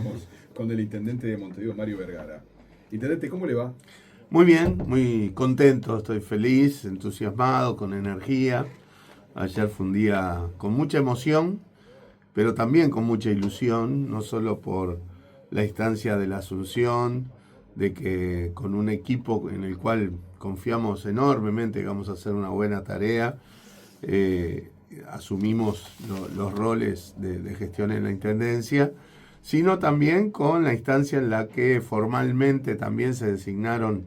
Estamos con el intendente de Montevideo, Mario Vergara. Intendente, ¿cómo le va? Muy bien, muy contento, estoy feliz, entusiasmado, con energía. Ayer fue un día con mucha emoción, pero también con mucha ilusión, no solo por la instancia de la Asunción, de que con un equipo en el cual confiamos enormemente que vamos a hacer una buena tarea, asumimos los roles de gestión en la Intendencia, sino también con la instancia en la que formalmente también se designaron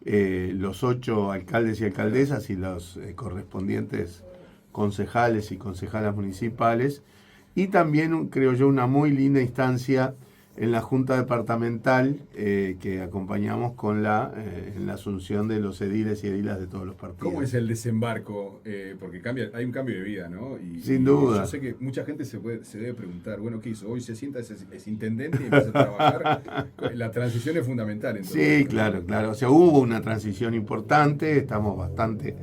los 8 alcaldes y alcaldesas y los correspondientes concejales y concejalas municipales, y también creo yo una muy linda instancia en la Junta Departamental que acompañamos con en la asunción de los ediles y edilas de todos los partidos. ¿Cómo es el desembarco? Porque hay un cambio de vida, ¿no? Sin duda. Yo sé que mucha gente se debe preguntar, bueno, ¿qué hizo? Hoy se sienta, es intendente y empieza a trabajar. La transición es fundamental. Sí, claro. O sea, hubo una transición importante, estamos bastante...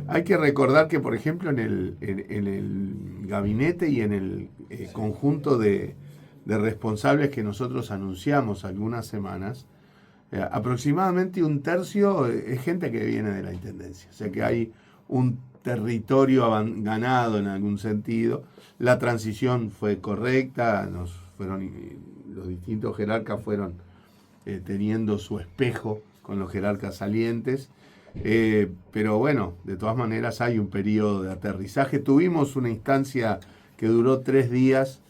Hay que recordar que, por ejemplo, en el gabinete y en el conjunto de responsables que nosotros anunciamos algunas semanas, aproximadamente un tercio es gente que viene de la Intendencia. O sea que hay un territorio ganado en algún sentido. La transición fue correcta, los distintos jerarcas fueron teniendo su espejo con los jerarcas salientes. Pero bueno, de todas maneras hay un periodo de aterrizaje. Tuvimos una instancia que duró 3 días,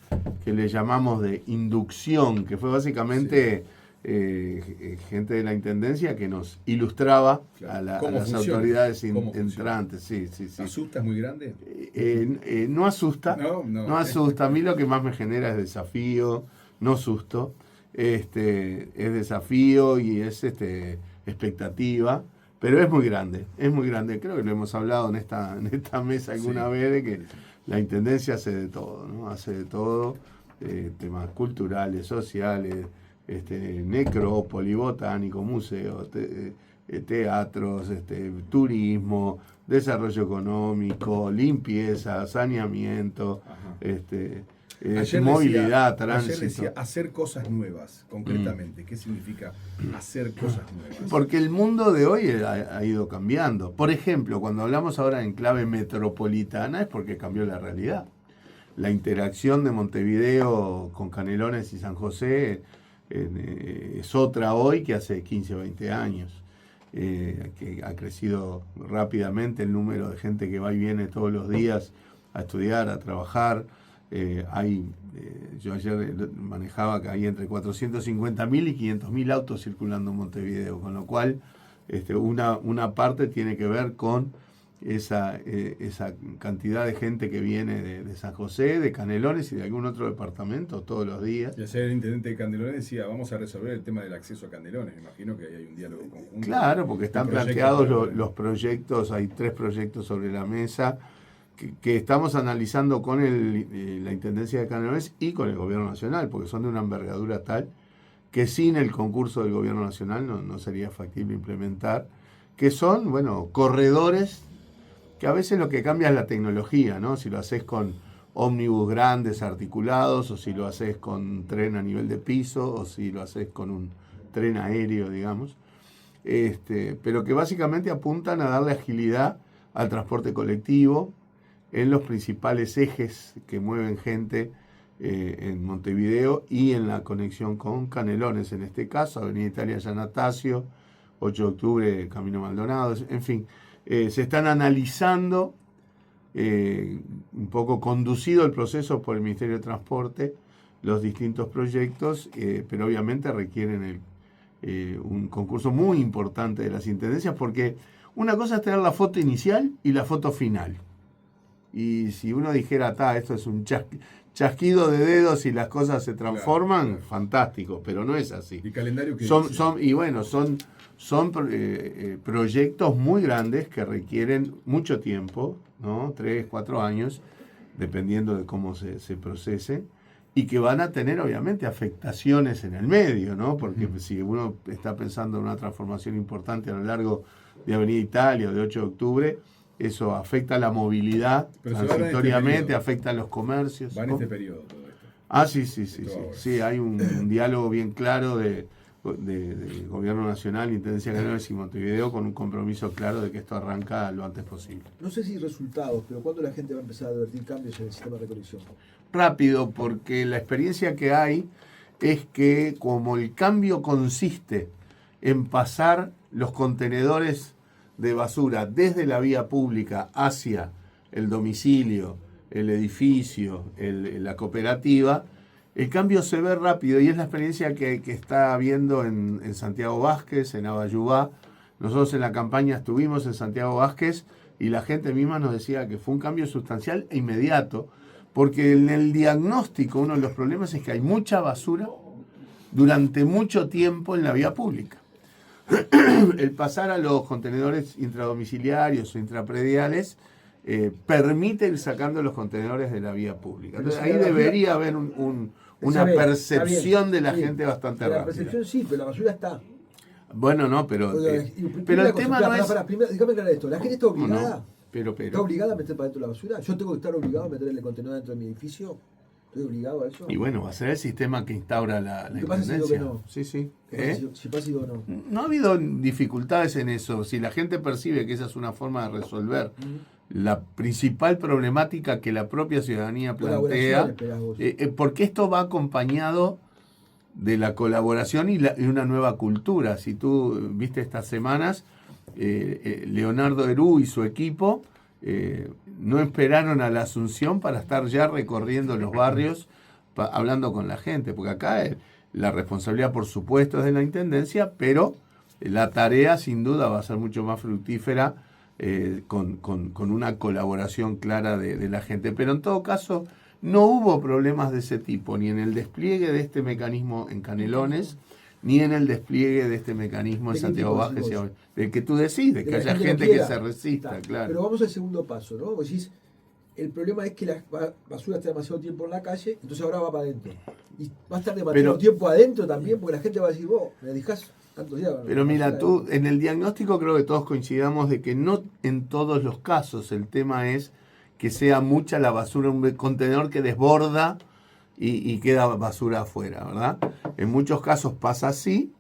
que le llamamos de inducción, que fue básicamente gente de la Intendencia que nos ilustraba a las autoridades entrantes. Sí. ¿Asusta? ¿Es muy grande? No asusta, no asusta. A mí lo que más me genera es desafío, no susto. Es desafío y es expectativa. Pero es muy grande. Creo que lo hemos hablado en esta mesa alguna vez, de que la Intendencia hace de todo, ¿no? Hace de todo, temas culturales, sociales, necrópoli, botánico, museo, teatros, turismo, desarrollo económico, limpieza, saneamiento, movilidad, tránsito. Ayer decía hacer cosas nuevas, concretamente. ¿Qué significa hacer cosas nuevas? Porque el mundo de hoy ha ido cambiando. Por ejemplo, cuando hablamos ahora en clave metropolitana es porque cambió la realidad. La interacción de Montevideo con Canelones y San José es otra hoy que hace 15 o 20 años. Que ha crecido rápidamente el número de gente que va y viene todos los días a estudiar, a trabajar. Yo ayer manejaba que hay entre 450.000 y 500.000 autos circulando en Montevideo, con lo cual una parte tiene que ver con esa cantidad de gente que viene de San José, de Canelones y de algún otro departamento todos los días. Y ayer el intendente de Canelones decía, vamos a resolver el tema del acceso a Canelones. Me imagino que hay un diálogo conjunto. Claro, porque están planteados los proyectos, hay 3 proyectos sobre la mesa que estamos analizando con la Intendencia de Canelones y con el Gobierno Nacional, porque son de una envergadura tal que sin el concurso del Gobierno Nacional no sería factible implementar, que son, corredores que a veces lo que cambia es la tecnología, ¿no? Si lo haces con ómnibus grandes articulados, o si lo haces con tren a nivel de piso, o si lo haces con un tren aéreo, digamos, pero que básicamente apuntan a darle agilidad al transporte colectivo en los principales ejes que mueven gente en Montevideo y en la conexión con Canelones, en este caso, Avenida Italia Yanatacio, 8 de octubre, Camino Maldonado, en fin, se están analizando, un poco conducido el proceso por el Ministerio de Transporte, los distintos proyectos, pero obviamente requieren un concurso muy importante de las intendencias, porque una cosa es tener la foto inicial y la foto final. Y si uno dijera, esto es un chasquido de dedos y las cosas se transforman, claro. Fantástico, pero no es así. ¿Y calendario qué son proyectos muy grandes que requieren mucho tiempo, ¿no? 3, 4 años, dependiendo de cómo se procese, y que van a tener obviamente afectaciones en el medio, ¿no? Porque si uno está pensando en una transformación importante a lo largo de Avenida Italia o de 8 de octubre, eso afecta la movilidad transitoriamente, afecta a los comercios. Va en este periodo todo esto. Sí, sí, sí, sí. Sí, hay un diálogo bien claro de Gobierno Nacional, Intendencia de Canelones y Montevideo, con un compromiso claro de que esto arranca lo antes posible. No sé si resultados, pero ¿cuándo la gente va a empezar a advertir cambios en el sistema de recolección? Rápido, porque la experiencia que hay es que como el cambio consiste en pasar los contenedores de basura desde la vía pública hacia el domicilio, el edificio, la cooperativa, el cambio se ve rápido y es la experiencia que está habiendo en Santiago Vázquez, en Abayubá. Nosotros en la campaña estuvimos en Santiago Vázquez y la gente misma nos decía que fue un cambio sustancial e inmediato, porque en el diagnóstico uno de los problemas es que hay mucha basura durante mucho tiempo en la vía pública. El pasar a los contenedores intradomiciliarios o intraprediales permite ir sacando los contenedores de la vía pública. Entonces ahí debería haber una percepción de la gente bastante rápida. La percepción sí, pero la basura está. Bueno, no, pero el tema no es... Déjame aclarar esto. ¿La gente está obligada? No, pero. ¿Está obligada a meter para dentro la basura? ¿Yo tengo que estar obligado a meter el contenedor dentro de mi edificio? ¿Estoy obligado a eso? Y bueno, va a ser el sistema que instaura la ¿Qué pasa si digo que no? Sí, sí. Si pasa y digo no. No ha habido dificultades en eso. Si la gente percibe que esa es una forma de resolver la principal problemática que la propia ciudadanía plantea, porque esto va acompañado de la colaboración y una nueva cultura. Si tú viste estas semanas, Leonardo Herú y su equipo no esperaron a la Asunción para estar ya recorriendo los barrios, hablando con la gente, porque acá la responsabilidad por supuesto es de la Intendencia, pero la tarea sin duda va a ser mucho más fructífera con una colaboración clara de la gente. Pero en todo caso no hubo problemas de ese tipo, ni en el despliegue de este mecanismo en Canelones, ni en el despliegue de este mecanismo en Santiago Vázquez, del que tú decides, que haya gente que se resista, claro. Pero vamos al segundo paso, ¿no? Vos decís, el problema es que la basura está demasiado tiempo en la calle, entonces ahora va para adentro. Y va a estar demasiado tiempo adentro también, porque la gente va a decir, vos, me dejás tantos días. Pero mira, tú, en el diagnóstico creo que todos coincidamos de que no en todos los casos el tema es que sea mucha la basura, un contenedor que desborda y queda basura afuera, ¿verdad? En muchos casos pasa así,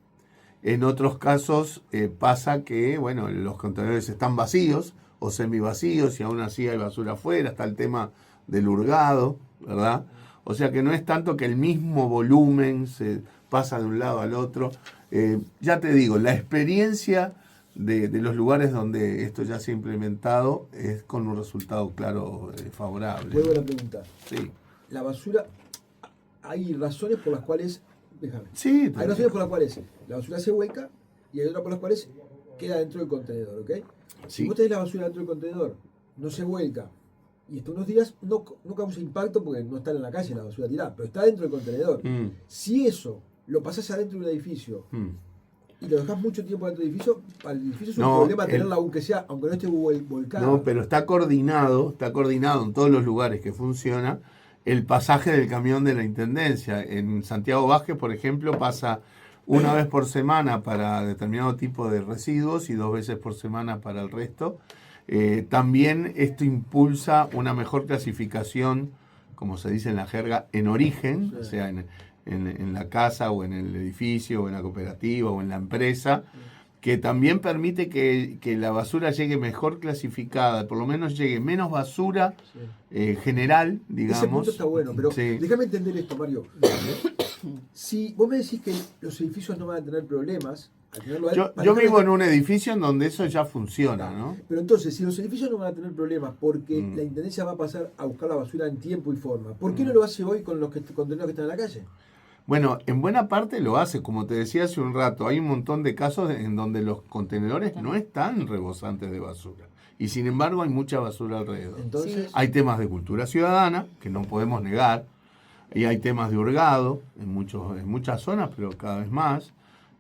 en otros casos pasa que, bueno, los contenedores están vacíos o semivacíos y aún así hay basura afuera, está el tema del hurgado, ¿verdad? O sea que no es tanto que el mismo volumen se pasa de un lado al otro. Ya te digo, la experiencia de los lugares donde esto ya se ha implementado es con un resultado claro favorable. Vuelvo a la pregunta. Sí. La basura, hay razones por las cuales, déjame. Sí, hay razones por las cuales la basura se vuelca y hay otras por las cuales queda dentro del contenedor, ¿ok? Sí. Si vos tenés la basura dentro del contenedor, no se vuelca y está unos días, no causa impacto porque no está en la calle la basura tirada, pero está dentro del contenedor. Si eso lo pasás adentro de un edificio y lo dejás mucho tiempo dentro del edificio, para el edificio es un problema tenerla aunque no esté volcada. No, pero está coordinado en todos los lugares que funciona el pasaje del camión de la Intendencia. En Santiago Vázquez, por ejemplo, pasa una vez por semana para determinado tipo de residuos y 2 veces por semana para el resto. También esto impulsa una mejor clasificación, como se dice en la jerga, en origen, o sea, en la casa o en el edificio o en la cooperativa o en la empresa, que también permite que la basura llegue mejor clasificada, por lo menos llegue menos basura general, digamos. Ese punto está bueno, pero déjame entender esto, Mario. Si vos me decís que los edificios no van a tener problemas, yo vivo en un edificio en donde eso ya funciona, ¿no? Pero entonces, si los edificios no van a tener problemas porque la Intendencia va a pasar a buscar la basura en tiempo y forma, ¿por qué no lo hace hoy con los contenedores que están en la calle? Bueno, en buena parte lo hace, como te decía hace un rato, hay un montón de casos en donde los contenedores no están rebosantes de basura y sin embargo hay mucha basura alrededor. Entonces, hay temas de cultura ciudadana que no podemos negar y hay temas de hurgado en muchas zonas, pero cada vez más.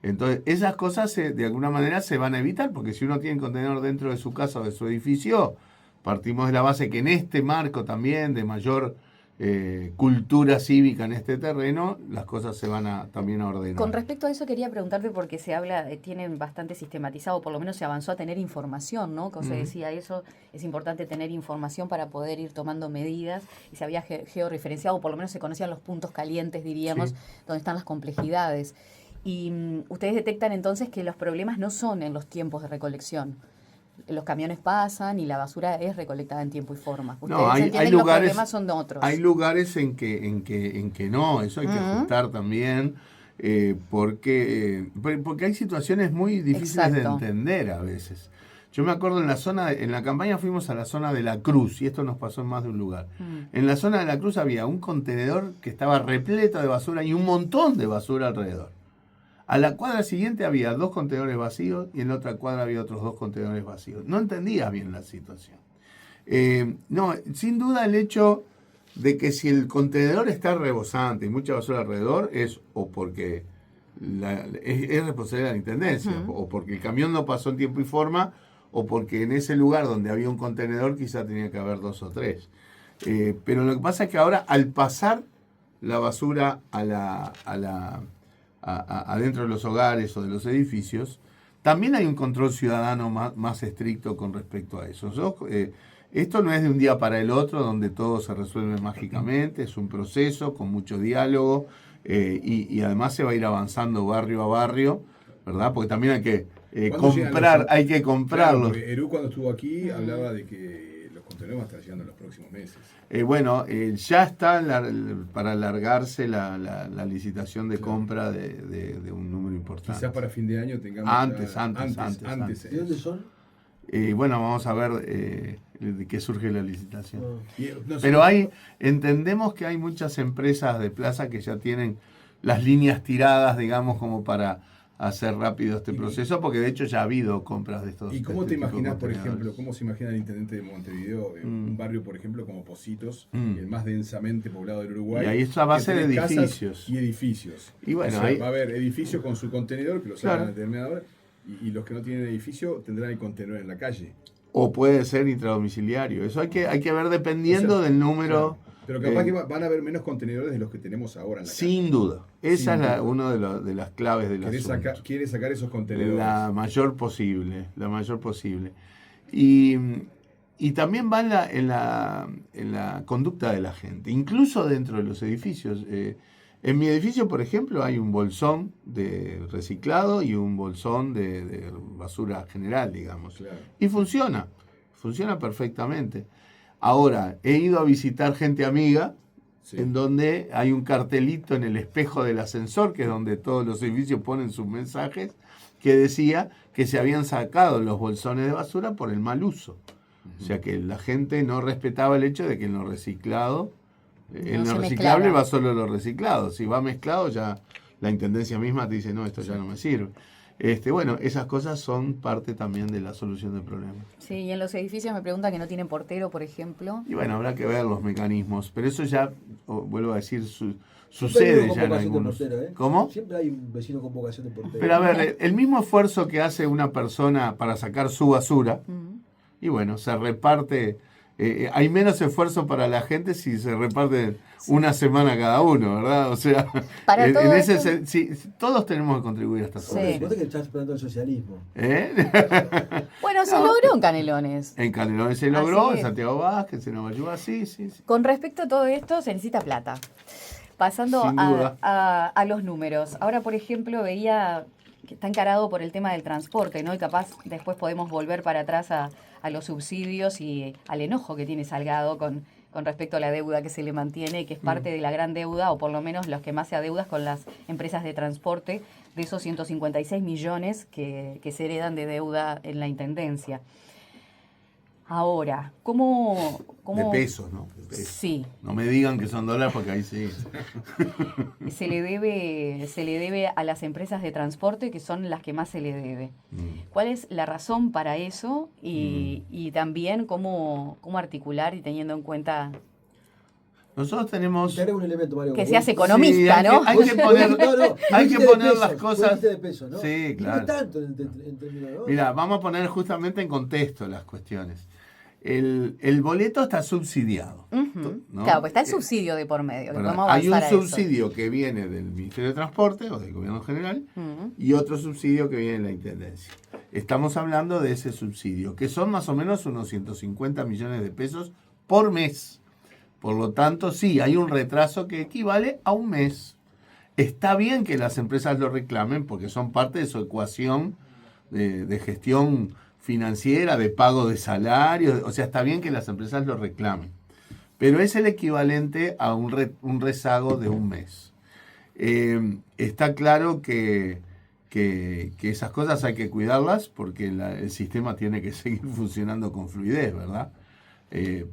Entonces, esas cosas de alguna manera se van a evitar, porque si uno tiene contenedor dentro de su casa o de su edificio, partimos de la base que en este marco también de mayor cultura cívica en este terreno, las cosas se van también a ordenar. Con respecto a eso quería preguntarte, porque se habla, tienen bastante sistematizado, por lo menos se avanzó a tener información, ¿no? Como se decía eso, es importante tener información para poder ir tomando medidas, y se había georreferenciado, por lo menos se conocían los puntos calientes, diríamos, donde están las complejidades. Y ustedes detectan entonces que los problemas no son en los tiempos de recolección. Los camiones pasan y la basura es recolectada en tiempo y forma. Ustedes no, hay entienden que lugares, los problemas son de otros. Hay lugares en que no, eso hay que ajustar también, porque hay situaciones muy difíciles de entender a veces. Yo me acuerdo en la campaña fuimos a la zona de La Cruz, y esto nos pasó en más de un lugar. En la zona de La Cruz había un contenedor que estaba repleto de basura y un montón de basura alrededor. A la cuadra siguiente había 2 contenedores vacíos y en la otra cuadra había otros 2 contenedores vacíos. No entendía bien la situación. No, sin duda el hecho de que si el contenedor está rebosante y mucha basura alrededor es o porque es responsabilidad de la Intendencia, o porque el camión no pasó en tiempo y forma, o porque en ese lugar donde había un contenedor quizá tenía que haber 2 o 3. Pero lo que pasa es que ahora al pasar la basura adentro de los hogares o de los edificios, también hay un control ciudadano más estricto con respecto a eso. Esto no es de un día para el otro donde todo se resuelve mágicamente, es un proceso con mucho diálogo y además se va a ir avanzando barrio a barrio, ¿verdad? Porque también hay que comprarlos. Claro, Eru cuando estuvo aquí hablaba de que los contenedores van a estar llegando en los próximos meses. Ya está para alargarse la licitación de compra de un número importante. Quizás para fin de año tengamos... Antes. ¿De dónde son? Vamos a ver de qué surge la licitación. No sé. Pero entendemos que hay muchas empresas de plaza que ya tienen las líneas tiradas, digamos, como para hacer rápido este proceso, porque de hecho ya ha habido compras de estos. ¿Y cómo te imaginas, por ejemplo, cómo se imagina el intendente de Montevideo, en un barrio, por ejemplo, como Positos, el más densamente poblado del Uruguay? Y ahí está a base de edificios. Y edificios. Y bueno, va a haber edificios con su contenedor, que lo sacan a determinada hora, y los que no tienen edificio tendrán el contenedor en la calle. O puede ser intradomiciliario. Eso hay que ver dependiendo del número. Claro. Pero capaz que van a haber menos contenedores de los que tenemos ahora en la calle. Sin duda. Esa es una de las claves de la Quiere sacar esos contenedores. La mayor posible. Y también va en la conducta de la gente, incluso dentro de los edificios. En mi edificio, por ejemplo, hay un bolsón de reciclado y un bolsón de basura general, digamos. Claro. Y funciona perfectamente. Ahora, he ido a visitar gente amiga, en donde hay un cartelito en el espejo del ascensor, que es donde todos los edificios ponen sus mensajes, que decía que se habían sacado los bolsones de basura por el mal uso. O sea que la gente no respetaba el hecho de que en lo reciclado, en lo reciclable va solo lo reciclado. Si va mezclado, ya la intendencia misma te dice, no, esto ya no me sirve. Esas cosas son parte también de la solución del problema. Sí, y en los edificios me preguntan que no tienen portero, por ejemplo. Y bueno, habrá que ver los mecanismos, pero eso ya, vuelvo a decir, sucede ya en algunos. ¿Cómo? Siempre hay un vecino con vocación de portero. Pero a ver, el mismo esfuerzo que hace una persona para sacar su basura, y bueno, se reparte. Hay menos esfuerzo para la gente si se reparte una semana cada uno, ¿verdad? O sea, para todo todos tenemos que contribuir a esta sociedad. Vos que estás esperando el socialismo. Bueno, se logró en Canelones. En Canelones se logró, en Santiago Vázquez, en Nueva York, sí. Con respecto a todo esto, se necesita plata. Pasando a los números. Ahora, por ejemplo, veía que está encarado por el tema del transporte, ¿no? Y capaz después podemos volver para atrás a los subsidios y al enojo que tiene Salgado con respecto a la deuda que se le mantiene, que es parte de la gran deuda, o por lo menos los que más se adeudan con las empresas de transporte, de esos 156 millones que se heredan de deuda en la Intendencia. Ahora, ¿cómo...? De pesos, ¿no? De pesos. Sí. No me digan que son dólares porque ahí sí. Se le debe a las empresas de transporte, que son las que más se le debe. ¿Cuál es la razón para eso? Y también cómo articular y teniendo en cuenta... Nosotros tenemos... Un elemento, Mario, que seas economista, ¿no? Hay que poner las cosas... De peso, ¿no? Sí, claro. No tanto en términos, ¿no? Mira, vamos a poner justamente en contexto las cuestiones. el boleto está subsidiado. ¿no? Claro, pues está el subsidio de por medio. Que podemos hay un avanzar a eso. subsidio que viene del Ministerio de Transporte o del Gobierno General y otro subsidio que viene de la Intendencia. Estamos hablando de ese subsidio, que son más o menos unos 150 millones de pesos por mes. Por lo tanto, sí, hay un retraso que equivale a un mes. Está bien que las empresas lo reclamen porque son parte de su ecuación de gestión financiera, de pago de salarios, o sea, está bien que las empresas lo reclamen, pero es el equivalente a un rezago de un mes. Está claro que esas cosas hay que cuidarlas porque el sistema tiene que seguir funcionando con fluidez, ¿verdad?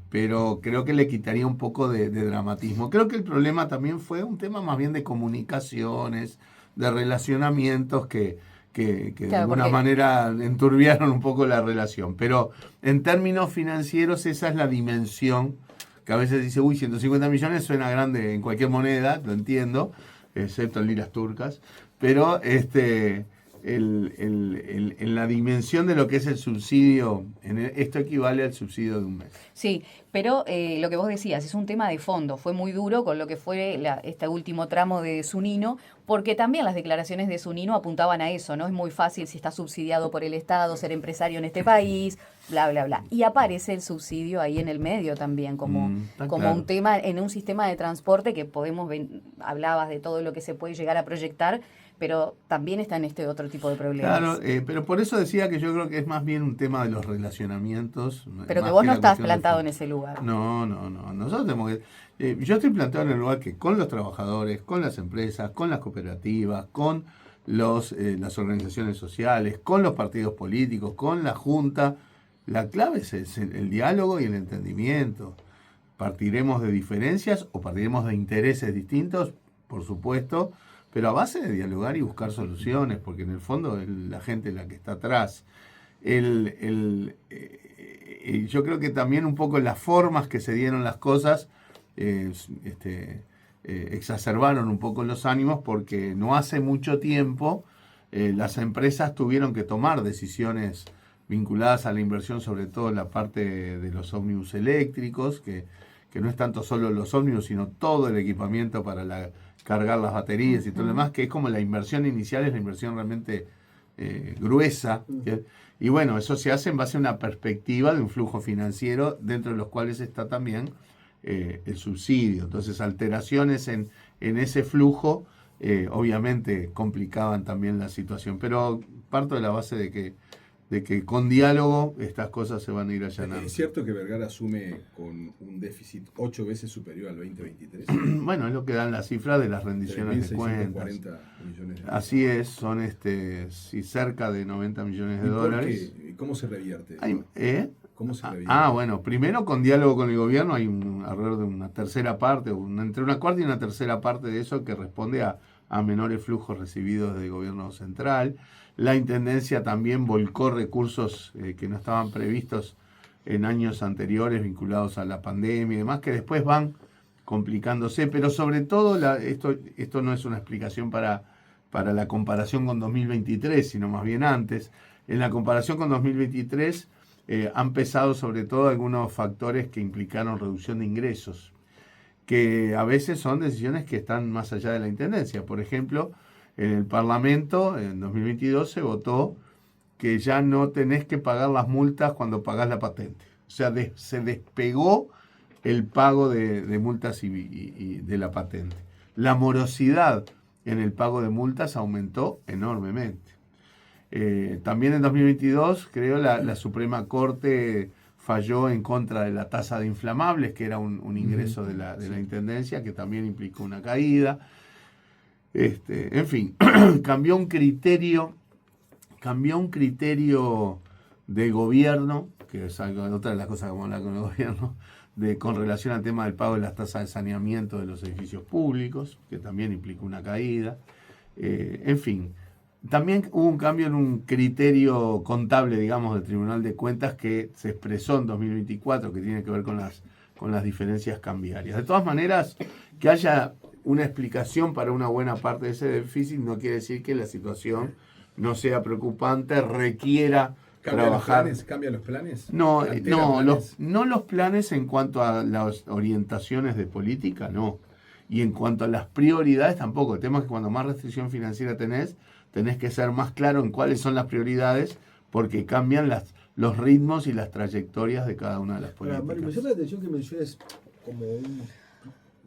Pero creo que le quitaría un poco de dramatismo. Creo que el problema también fue un tema más bien de comunicaciones, de relacionamientos que de alguna manera enturbiaron un poco la relación. Pero en términos financieros esa es la dimensión que a veces dice, 150 millones suena grande en cualquier moneda, lo entiendo, excepto en liras turcas, pero en la dimensión de lo que es el subsidio, esto equivale al subsidio de un mes. Sí, pero lo que vos decías, es un tema de fondo. Fue muy duro con lo que fue este último tramo de Zunino, porque también las declaraciones de Zunino apuntaban a eso, ¿no? Es muy fácil si está subsidiado por el Estado ser empresario en este país, bla, bla, bla. Y aparece el subsidio ahí en el medio también, como claro. Un tema en un sistema de transporte que podemos ver, hablabas de todo lo que se puede llegar a proyectar, pero también está en este otro tipo de problemas. Claro, pero por eso decía que yo creo que es más bien un tema de los relacionamientos. Pero que vos no estás plantado en ese lugar. No. Nosotros tenemos que... yo estoy plantado en el lugar que con los trabajadores, con las empresas, con las cooperativas, con las organizaciones sociales, con los partidos políticos, con la Junta. La clave es el diálogo y el entendimiento. Partiremos de diferencias o partiremos de intereses distintos, por supuesto, pero a base de dialogar y buscar soluciones, porque en el fondo es la gente la que está atrás. Yo creo que también un poco las formas que se dieron las cosas exacerbaron un poco los ánimos, porque no hace mucho tiempo las empresas tuvieron que tomar decisiones vinculadas a la inversión, sobre todo en la parte de los ómnibus eléctricos, que no es tanto solo los ómnibus, sino todo el equipamiento para cargar las baterías y todo lo demás, que es como la inversión inicial, es la inversión realmente gruesa. Y bueno, eso se hace en base a una perspectiva de un flujo financiero, dentro de los cuales está también el subsidio. Entonces, alteraciones en ese flujo, obviamente, complicaban también la situación. Pero parto de la base de que con diálogo estas cosas se van a ir allanando. ¿Es cierto que Vergara asume con un déficit 8 veces superior al 2023? Bueno, es lo que dan las cifras de las rendiciones de cuentas. Millones de Así es, son cerca de 90 millones de dólares. ¿Cómo se revierte? ¿Cómo se revierte? Bueno, primero con diálogo con el gobierno hay alrededor de una tercera parte, entre una cuarta y una tercera parte de eso que responde a menores flujos recibidos del gobierno central. La Intendencia también volcó recursos que no estaban previstos en años anteriores vinculados a la pandemia y demás, que después van complicándose, pero sobre todo esto no es una explicación para la comparación con 2023, sino más bien antes. En la comparación con 2023 han pesado sobre todo algunos factores que implicaron reducción de ingresos, que a veces son decisiones que están más allá de la Intendencia. Por ejemplo, en el Parlamento, en 2022, se votó que ya no tenés que pagar las multas cuando pagás la patente. O sea, se despegó el pago de multas y de la patente. La morosidad en el pago de multas aumentó enormemente. También en 2022, creo, la Suprema Corte falló en contra de la tasa de inflamables, que era un ingreso de la Intendencia, que también implicó una caída. En fin, cambió un criterio de gobierno, que es otra de las cosas que vamos a hablar con el gobierno, con relación al tema del pago de las tasas de saneamiento de los edificios públicos, que también implicó una caída. En fin, también hubo un cambio en un criterio contable, digamos, del Tribunal de Cuentas que se expresó en 2024, que tiene que ver con las diferencias cambiarias. De todas maneras, que haya una explicación para una buena parte de ese déficit no quiere decir que la situación no sea preocupante, requiera trabajar. ¿Cambian los planes? No, no los planes en cuanto a las orientaciones de política, no. Y en cuanto a las prioridades tampoco. El tema es que cuando más restricción financiera tenés que ser más claro en cuáles son las prioridades, porque cambian los ritmos y las trayectorias de cada una de las políticas. Mario, me llama la atención que menciones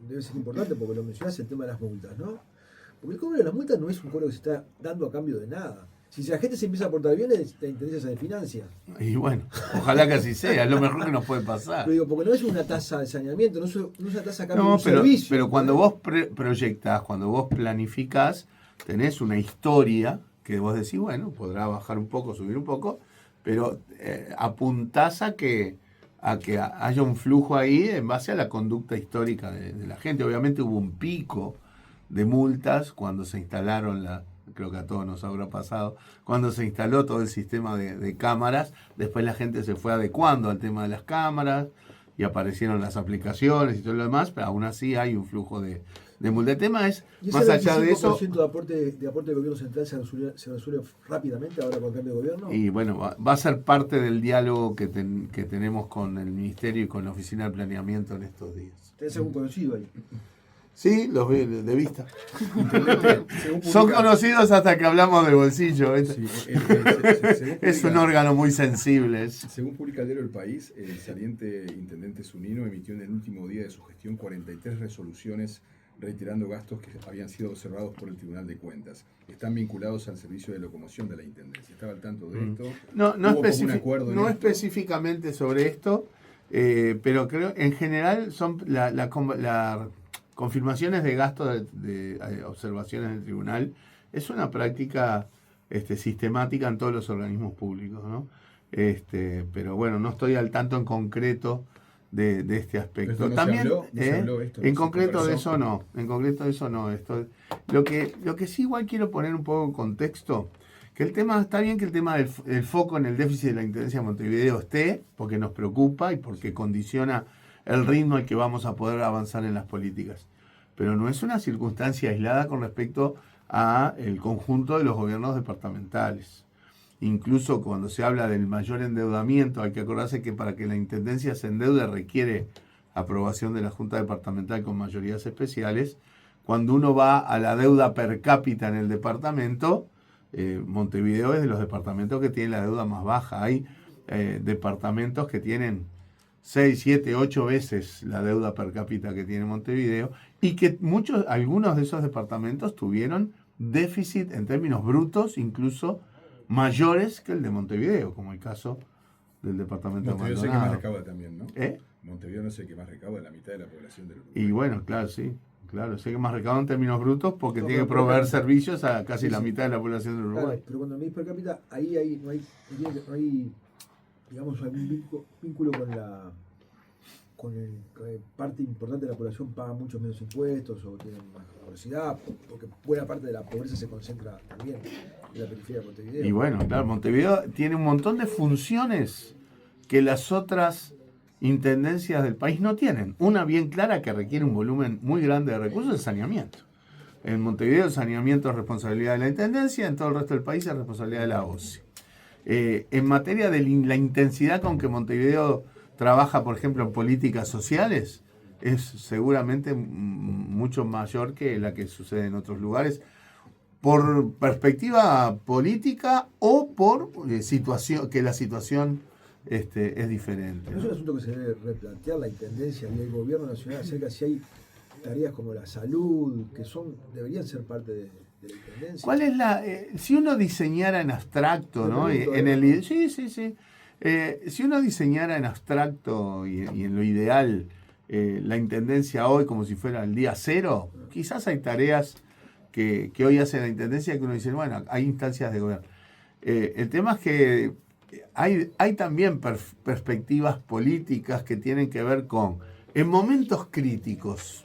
debe ser importante porque lo mencionas el tema de las multas, ¿no? Porque el cobro de las multas no es un cobro que se está dando a cambio de nada. Si la gente se empieza a portar bien, la intendencia se financia. Y bueno, ojalá que así sea, es lo mejor que nos puede pasar. Pero digo, porque no es una tasa de saneamiento, no es una tasa a cambio de un servicio. Pero cuando vos proyectás, cuando vos planificás, tenés una historia que vos decís, bueno, podrá bajar un poco, subir un poco, pero apuntás a que haya un flujo ahí en base a la conducta histórica de la gente. Obviamente hubo un pico de multas cuando se instalaron creo que a todos nos habrá pasado, cuando se instaló todo el sistema de cámaras, después la gente se fue adecuando al tema de las cámaras y aparecieron las aplicaciones y todo lo demás, pero aún así hay un flujo de multa. El tema es, más allá de eso... ¿El 25% de aporte del gobierno central se resuelve rápidamente ahora con el cambio de gobierno? Y bueno, va a ser parte del diálogo que tenemos con el Ministerio y con la Oficina de Planeamiento en estos días. ¿Tenés algún conocido ahí? Sí, los veo de vista. Son conocidos hasta que hablamos del bolsillo. Sí, es un órgano muy sensible. Según publica el diario El País, el saliente intendente Zunino emitió en el último día de su gestión 43 resoluciones reiterando gastos que habían sido observados por el Tribunal de Cuentas. Están vinculados al servicio de locomoción de la Intendencia. ¿Estaba al tanto de esto? No específicamente sobre esto, pero creo en general son la confirmaciones de gasto de observaciones del tribunal es una práctica sistemática en todos los organismos públicos, ¿no? Pero bueno, no estoy al tanto en concreto de este aspecto. También en concreto de eso no. Lo que sí igual quiero poner un poco en contexto, que el tema, está bien que el tema del foco en el déficit de la Intendencia de Montevideo esté, porque nos preocupa y porque condiciona el ritmo al que vamos a poder avanzar en las políticas. Pero no es una circunstancia aislada con respecto a el conjunto de los gobiernos departamentales. Incluso cuando se habla del mayor endeudamiento, hay que acordarse que para que la Intendencia se endeude requiere aprobación de la Junta Departamental con mayorías especiales. Cuando uno va a la deuda per cápita en el departamento, Montevideo es de los departamentos que tienen la deuda más baja. Hay departamentos que tienen 6, 7, 8 veces la deuda per cápita que tiene Montevideo y que algunos de esos departamentos tuvieron déficit en términos brutos incluso mayores que el de Montevideo, como el caso del departamento de Maldonado. Montevideo es el que más recauda también, ¿no? ¿Eh? Montevideo no es el que más recauda, la mitad de la población del Uruguay. Y bueno, claro, sí. Claro, sé que más recauda en términos brutos porque tiene que proveer servicios a casi la mitad de la población del Uruguay. Claro, pero cuando me per cápita, ahí no hay digamos, algún vínculo con parte importante de la población paga muchos menos impuestos o tienen más velocidad, porque buena parte de la pobreza se concentra también en la periferia de Montevideo. Y bueno, claro, Montevideo tiene un montón de funciones que las otras intendencias del país no tienen. Una bien clara que requiere un volumen muy grande de recursos es el saneamiento. En Montevideo el saneamiento es responsabilidad de la intendencia, en todo el resto del país es responsabilidad de la OCE. En materia de la intensidad con que Montevideo trabaja, por ejemplo, en políticas sociales, es seguramente mucho mayor que la que sucede en otros lugares, por perspectiva política o por situación, que la situación es diferente. ¿No es un asunto que se debe replantear la Intendencia y el Gobierno Nacional acerca si hay tareas como la salud, que deberían ser parte de la Intendencia? ¿Cuál es si uno diseñara en abstracto, ¿no? Si uno diseñara en abstracto y en lo ideal la Intendencia hoy como si fuera el día cero, quizás hay tareas que hoy hace la Intendencia que uno dice, bueno, hay instancias de gobierno. El tema es que hay también perspectivas políticas que tienen que ver con, en momentos críticos,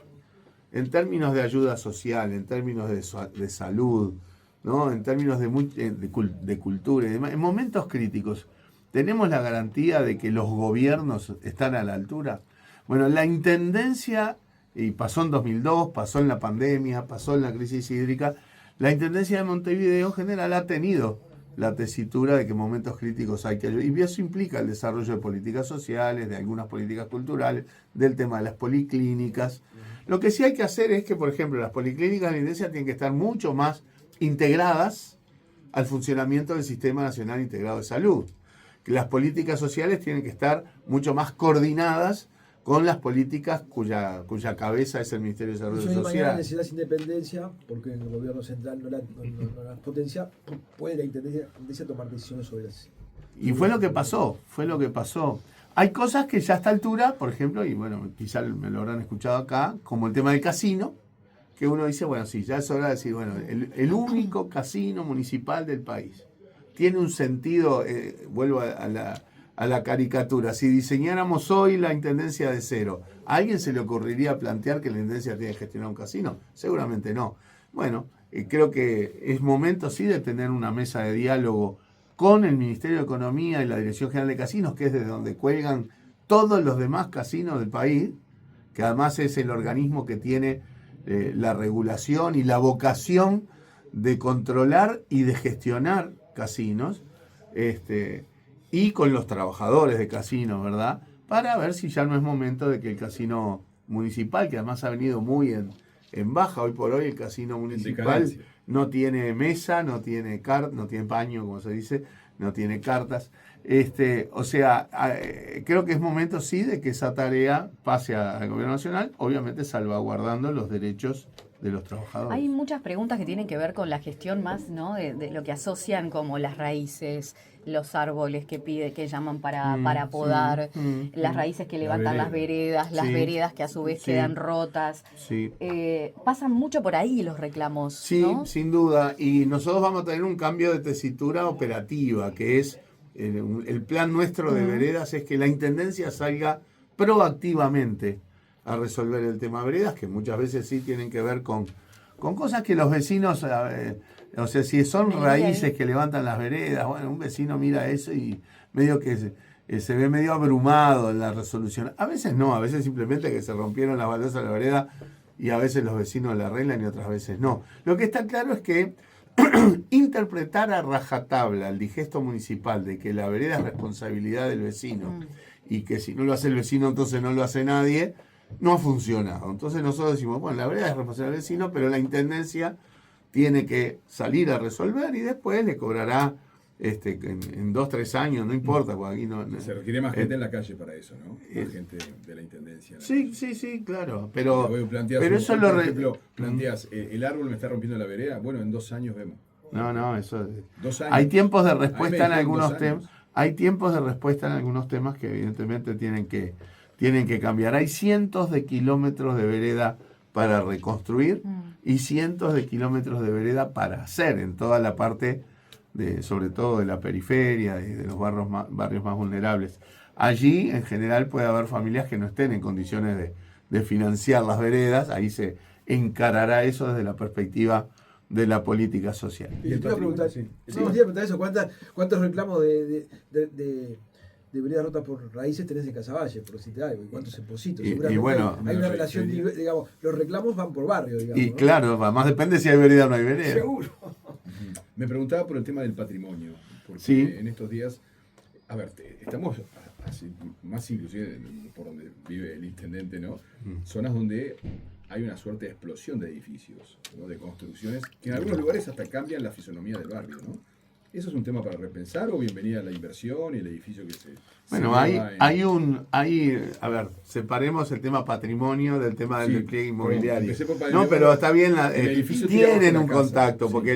en términos de ayuda social, en términos de salud, ¿no? En términos de cultura y demás, en momentos críticos, ¿tenemos la garantía de que los gobiernos están a la altura? Bueno, la Intendencia, y pasó en 2002, pasó en la pandemia, pasó en la crisis hídrica, la Intendencia de Montevideo en general ha tenido la tesitura de que en momentos críticos hay que ayudar. Y eso implica el desarrollo de políticas sociales, de algunas políticas culturales, del tema de las policlínicas. Lo que sí hay que hacer es que, por ejemplo, las policlínicas de la Intendencia tienen que estar mucho más integradas al funcionamiento del Sistema Nacional Integrado de Salud. Que las políticas sociales tienen que estar mucho más coordinadas con las políticas cuya cabeza es el Ministerio de Desarrollo Social. Mañana necesitas independencia, porque el gobierno central no la potencia, puede la intendencia tomar decisiones sobre las... Y fue lo que pasó. Hay cosas que ya a esta altura, por ejemplo, y bueno, quizás me lo habrán escuchado acá, como el tema del casino, que uno dice, bueno, sí, ya es hora de decir, bueno, el único casino municipal del país. Tiene un sentido, vuelvo a la caricatura, si diseñáramos hoy la Intendencia de cero, ¿a alguien se le ocurriría plantear que la Intendencia tiene que gestionar un casino? Seguramente no. Bueno, creo que es momento sí de tener una mesa de diálogo con el Ministerio de Economía y la Dirección General de Casinos, que es desde donde cuelgan todos los demás casinos del país, que además es el organismo que tiene la regulación y la vocación de controlar y de gestionar casinos, y con los trabajadores de casinos, ¿verdad? Para ver si ya no es momento de que el casino municipal, que además ha venido muy en baja, hoy por hoy el casino municipal no tiene mesa, no tiene paño, como se dice, no tiene cartas. O sea, creo que es momento sí de que esa tarea pase al Gobierno Nacional, obviamente salvaguardando los derechos de los trabajadores. Hay muchas preguntas que tienen que ver con la gestión más, ¿no? de lo que asocian como las raíces, los árboles que llaman para podar, las raíces que levantan las veredas, las veredas que a su vez quedan rotas. Sí. Pasan mucho por ahí los reclamos, Sí, ¿no? sin duda. Y nosotros vamos a tener un cambio de tesitura operativa, que es el plan nuestro de veredas, es que la Intendencia salga proactivamente a resolver el tema de veredas, que muchas veces sí tienen que ver con cosas que los vecinos, o sea, si son raíces que levantan las veredas, bueno, un vecino mira eso y medio que se ve medio abrumado en la resolución. A veces no, a veces simplemente que se rompieron las baldosas de la vereda y a veces los vecinos la arreglan y otras veces no. Lo que está claro es que interpretar a rajatabla el digesto municipal de que la vereda es responsabilidad del vecino y que si no lo hace el vecino entonces no lo hace nadie, no ha funcionado. Entonces nosotros decimos, bueno, la vereda es responsabilidad del vecino, pero la Intendencia tiene que salir a resolver y después le cobrará en 2, 3 años, no importa, porque aquí no... Se requiere más gente en la calle para eso, ¿no? Más gente de la Intendencia. Sí, claro, pero eso por ejemplo, planteas, el árbol me está rompiendo la vereda, bueno, en 2 años vemos. No, eso... 2 años. Hay tiempos de respuesta en algunos temas. Hay tiempos de respuesta en algunos temas que evidentemente tienen que cambiar. Hay cientos de kilómetros de vereda para reconstruir y cientos de kilómetros de vereda para hacer en toda la parte sobre todo de la periferia y de los barrios más vulnerables. Allí en general puede haber familias que no estén en condiciones de financiar las veredas, ahí se encarará eso desde la perspectiva de la política social. Y te iba a preguntar, eso, ¿cuántos reclamos de veredas rotas por raíces tenés en Casaballe, por decirte algo? ¿Y cuántos en Pocitos? Y bueno, hay una relación, digamos, los reclamos van por barrio, digamos. Y ¿no? claro, además depende si hay vereda o no hay vereda. Seguro. Me preguntaba por el tema del patrimonio, porque sí. En estos días, a ver, estamos más inclusive por donde vive el intendente, ¿no? Zonas donde hay una suerte de explosión de edificios, ¿no? De construcciones, que en algunos lugares hasta cambian la fisonomía del barrio, ¿no? ¿Eso es un tema para repensar o bienvenida a la inversión y el edificio que se... Bueno, a ver, separemos el tema patrimonio del tema del despliegue inmobiliario. No, pero está bien, tienen un contacto, porque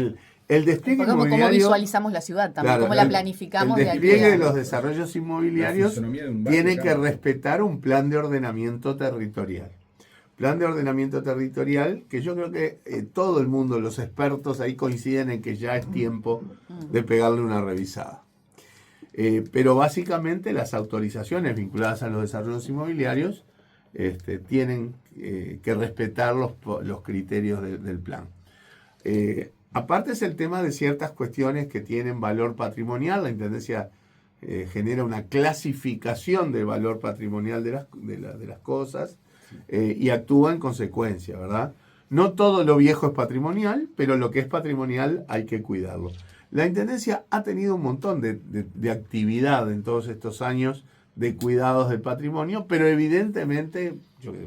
el despliegue inmobiliario... ¿Cómo visualizamos la ciudad también? Claro, ¿Cómo la planificamos? El despliegue de los desarrollos inmobiliarios tiene que respetar un plan de ordenamiento territorial. Plan de ordenamiento territorial, que yo creo que todo el mundo, los expertos ahí coinciden en que ya es tiempo de pegarle una revisada. Pero básicamente las autorizaciones vinculadas a los desarrollos inmobiliarios tienen que respetar los criterios del plan. Aparte es el tema de ciertas cuestiones que tienen valor patrimonial. La Intendencia genera una clasificación del valor patrimonial de las cosas y actúa en consecuencia, ¿verdad? no todo lo viejo es patrimonial, pero lo que es patrimonial hay que cuidarlo. La Intendencia ha tenido un montón de actividad en todos estos años de cuidados del patrimonio, pero evidentemente,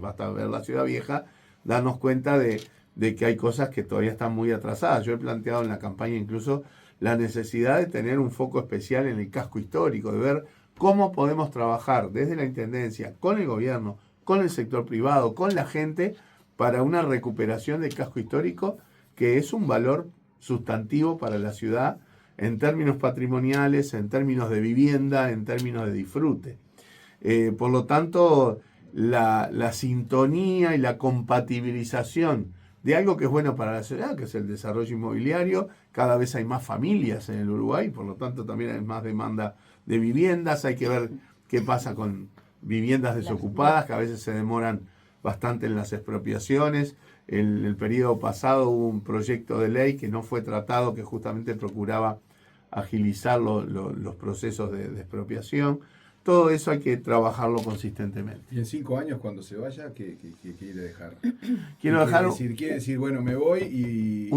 basta ver la Ciudad Vieja, darnos cuenta de que hay cosas que todavía están muy atrasadas. Yo he planteado en la campaña incluso la necesidad de tener un foco especial en el casco histórico, de ver cómo podemos trabajar desde la Intendencia, con el gobierno, con el sector privado, con la gente, para una recuperación del casco histórico, que es un valor sustantivo para la ciudad en términos patrimoniales, en términos de vivienda, en términos de disfrute. Por lo tanto, la sintonía y la compatibilización de algo que es bueno para la ciudad, que es el desarrollo inmobiliario. Cada vez hay más familias en el Uruguay, por lo tanto también hay más demanda de viviendas. Hay que ver qué pasa con viviendas desocupadas, que a veces se demoran bastante en las expropiaciones. En el periodo pasado hubo un proyecto de ley que no fue tratado, que justamente procuraba agilizar los procesos de expropiación. Todo eso hay que trabajarlo consistentemente. Y en 5 años, cuando se vaya, ¿qué quiere dejar? Quiero dejar Quiere decir, bueno, me voy y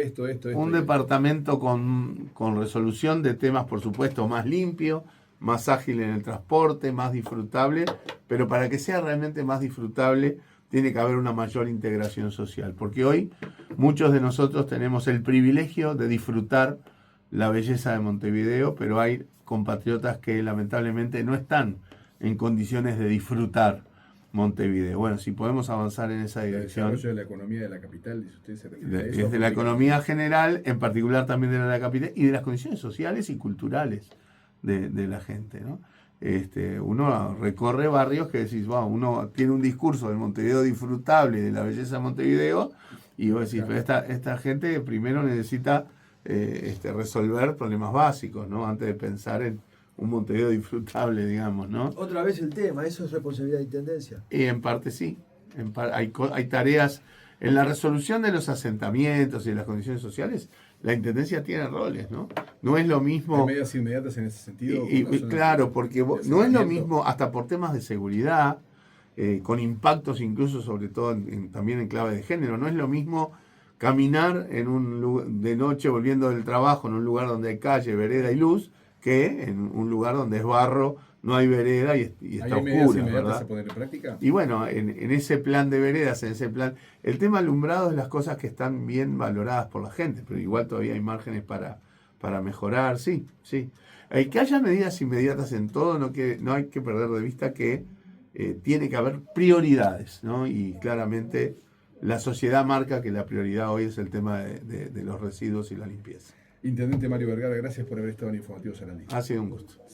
esto. Un departamento con resolución de temas, por supuesto, más limpio, más ágil en el transporte, más disfrutable, pero para que sea realmente más disfrutable tiene que haber una mayor integración social, porque hoy muchos de nosotros tenemos el privilegio de disfrutar la belleza de Montevideo, pero hay compatriotas que lamentablemente no están en condiciones de disfrutar Montevideo. Bueno, si podemos avanzar en esa dirección. El desarrollo de la economía de la capital, dice usted, se refiere a eso. Desde la economía general, en particular también de la capital, y de las condiciones sociales y culturales de la gente, ¿no? Uno recorre barrios que decís, wow, uno tiene un discurso del Montevideo disfrutable, de la belleza de Montevideo, y vos decís, pero esta gente primero necesita resolver problemas básicos, ¿no? Antes de pensar en un Montevideo disfrutable, digamos, ¿no? Otra vez el tema, eso es responsabilidad de Intendencia. Y en parte sí, hay tareas en la resolución de los asentamientos y de las condiciones sociales. La Intendencia tiene roles, ¿no? No es lo mismo... Hay medidas inmediatas en ese sentido. Claro, porque no es lo mismo, hasta por temas de seguridad, con impactos incluso sobre todo también en clave de género, no es lo mismo caminar de noche volviendo del trabajo en un lugar donde hay calle, vereda y luz, que en un lugar donde es barro, no hay vereda y está oscuro, ¿verdad? ¿Se poner en práctica? Y bueno, en ese plan de veredas, el tema alumbrado es las cosas que están bien valoradas por la gente, pero igual todavía hay márgenes para mejorar, sí. Que haya medidas inmediatas en todo, no hay que perder de vista que tiene que haber prioridades, ¿no? Y claramente la sociedad marca que la prioridad hoy es el tema de los residuos y la limpieza. Intendente Mario Vergara, gracias por haber estado en Informativos Analíticos. Ha sido un gusto.